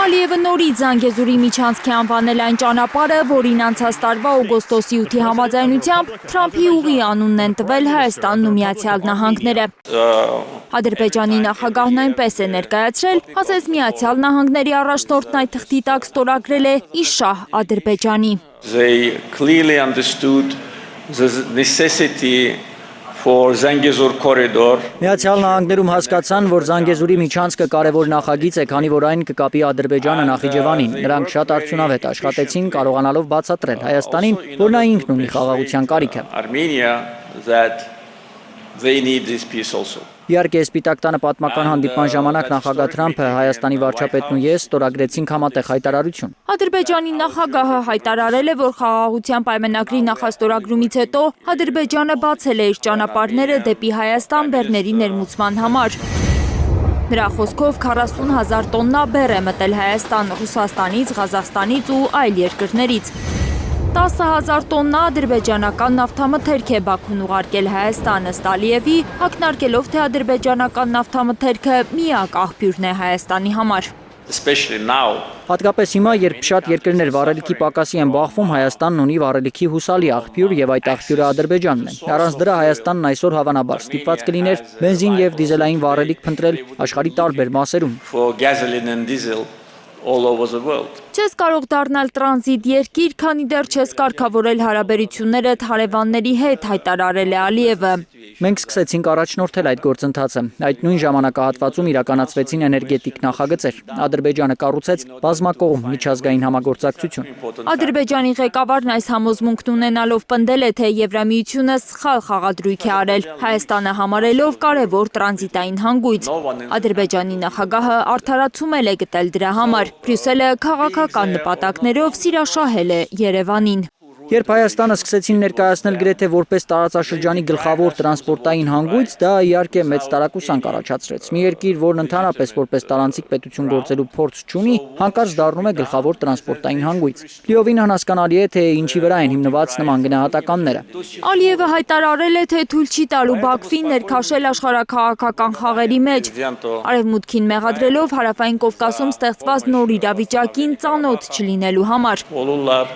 Ալիևը նորից Զանգեզուրի միջանցքի անվանել այն ճանապարհը, որին անցած տարվա օգոստոսի 8-ի համաձայնությամբ Թրամփի ուղի անունն են տվել Հայաստանն ու Միացյալ Նահանգները։ Ադրբեջանի նախագահն այնպես է ներկայացրել, ասես Միացյալ Նահանգների առաջնորդն այդ թղթի տակ ստորագրել է Իշահ Ադրբեջանի։ They clearly understood the necessity for Zangezur corridor. Միացյալ Նահանգներում հասկացան, որ Զանգեզուրի միջանցքը կարևոր նախագիծ է, քանի որ այն կկապի Ադրբեջանը Նախիջևանին։ Նրանք շատ արդյունավետ աշխատեցին, կարողանալով բացատրել Հայաստանին, որ նա ինքն ունի խաղաղության կարիքը։ Armenia that they need this peace also. Իհարկե, Սպիտակ տանը պատմական հանդիպման ժամանակ նախագահ Թրամփը, Հայաստանի վարչապետն ու ես ստորագրեցինք համատեղ հայտարարություն։ Ադրբեջանի նախագահը հայտարարել է, որ խաղաղության պայմանագրի նախաստորագրումից հետո Ադրբեջանը բացել է իր ճանապարհները դեպի Հայաստան բեռների ներմուծման համար։ Նրա խոսքով 40,000 տոննա բեռ է մտել Հայաստան Ռուսաստանից, Ղազախստանից ու այլ երկրներից։ 10,000 տոննա ադրբեջանական նավթամթերք է Բաքուն ուղարկել Հայաստանը, ըստ Ալիևի, ակնարկելով, թե ադրբեջանական նավթամթերքը միակ աղբյուրն է Հայաստանի համար։ Especially now. Հատկապես հիմա, երբ շատ երկրներ վառելիքի պակասի են բախվում, Հայաստանն ունի վառելիքի հուսալի աղբյուր եւ այդ աղբյուրը Ադրբեջանն է։ Առանց դրա Հայաստանն այսօր հավանաբար ստիպված կլիներ բենզին եւ դիզելային վառելիք փնտրել աշխարհի տարբեր մասերում։ For gasoline and diesel all over the world. Չես կարող դառնալ տրանզիտ երկիր, քանի դեռ չես կարգավորել հարաբերություններդ հարևանների հետ, հայտարարել է Ալիևը։ Մենք սկսեցինք առաջնորդել այդ գործընթացը։ Այդ նույն ժամանակահատվածում իրականացվեցին էներգետիկ նախագծեր։ Ադրբեջանը կառուցեց բազմակողմ միջազգային համագործակցություն։ Ադրբեջանի ղեկավարն այս համոզմունքն ունենալով պնդել է, թե Եվրամիությունը սխալ խաղադրույք է արել, Հայաստանը համարելով կարևոր տրանզիտային հանգույց։ Ադրբեջանի նախագահը արդարացում է գտել դրա համար։ Բրյուսելը քաղաքական նպատակներով սիրաշահել է Երևանին։ Երբ Հայաստանը սկսեցին ներկայացնել գրեթե որպես տարածաշրջանի գլխավոր տրանսպորտային հանգույց, դա իհարկե մեծ տարակուսանք առաջացրեց։ Մի երկիր, որն ընդհանրապես որպես տարանցիկ պետություն գործելու փորձ չունի, հանկարծ դառնում է գլխավոր տրանսպորտային հանգույց։ Լիովին անհասկանալի է, թե ինչի վրա են հիմնված նման գնահատականները։ Ալիևը հայտարարել է, թե թույլ չի տալու Բաքվին ներքաշել աշխարհաքաղաքական խաղերի մեջ։ Արևմուտքին մեղադրելով Հարավային Կովկասում ստեղծված նոր իրավիճակին ծանոթ չլինելու համար։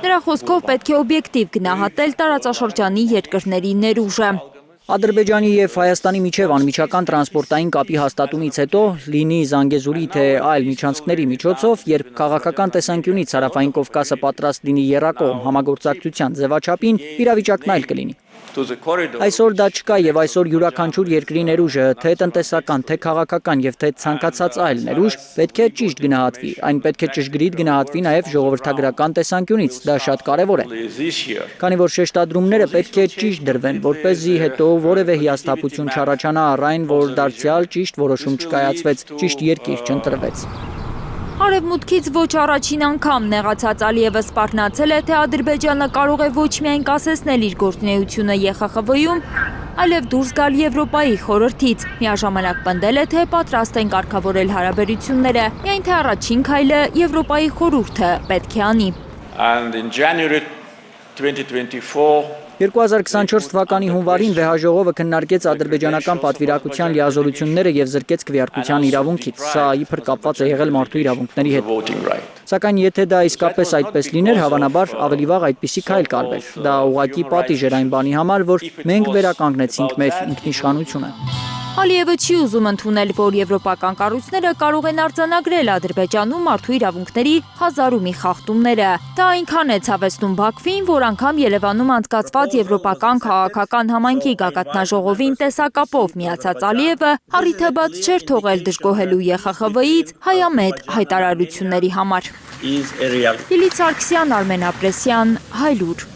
Նրա խոսքով պետք է օբյեկտիվ գնահատել տարածաշրջանի երկրների ներուժը։ Ադրբեջանի եւ Հայաստանի միջև անմիջական տրանսպորտային կապի հաստատումից հետո, լինի Զանգեզուրի թե այլ միջանցքների միջոցով, երբ քաղաքական տեսանկյունից Հարավային Կովկասը պատրաստ լինի եռակողմ համագործակցության ձևաչափին, իրավիճակն այլ կլինի։ Այսօր դա չկա եւ այսօր յուրաքանչյուր երկրի ներուժը, թե տնտեսական, թե քաղաքական եւ թե ցանկացած այլ ներուժ, պետք է ճիշտ գնահատվի։ Այն պետք է ճշգրիտ գնահատվի նաեւ ժողովրդագրական տեսանկյունից, դա շատ կարեւոր է։ Քանի որ շեշտադրումները պետք է ճիշտ դրվեն, որպեսզի հետո որևէ հիասթափություն չառաջանա առ այն, որ դարձյալ ճիշտ որոշում չկայացվեց, ճիշտ երկիր չընտրվեց։ Արևմուտքից ոչ առաջին անգամ նեղացած Ալիևը սպառնացել է, թե Ադրբեջանը կարող է ոչ միայն կասեցնել իր գործունեությունը ԵԽԽՎ-ում, այլև դուրս գալ Եվրոպայի խորհրդից։ Միաժամանակ պնդել է, թե պատրաստ են կարգավորել հարաբերությունները, միայն թե առաջին քայլը Եվրոպայի խորհուրդը պետք է անի։ And in January 2024 2024 թվականի հունվարին վեհաժողովը քննարկեց ադրբեջանական պատվիրակության լիազորությունները եւ զրկեց քվեարկության իրավունքից։ Սա իբր կապված է եղել մարդու իրավունքների հետ։ Սակայն եթե դա իսկապես այդպես լիներ, հավանաբար ավելի վաղ այդպիսի քայլ կարվեր։ Դա ուղղակի պատիժ էր այն բանի համար, որ մենք վերականգնեցինք մեր ինքնիշխանությունը։ Ալիևը չի ուզում ընդունել, որ եվրոպական կառույցները կարող են արձանագրել Ադրբեջանում մարդու իրավունքների հազար ու մի խախտումները։ Դա այնքան է ցավեցնում Բաքվին, որ անգամ Երևանում անցկացված Եվրոպական քաղաքական համայնքի գագաթնաժողովին տեսակապով միացած Ալիևը առիթը բաց չէր թողել դժգոհելու ԵԽԽՎ-ից հայամետ հայտարարությունների համար։ Լիլիթ Սարգսյան, Արմեն Ապրեսյան, Հայլուր։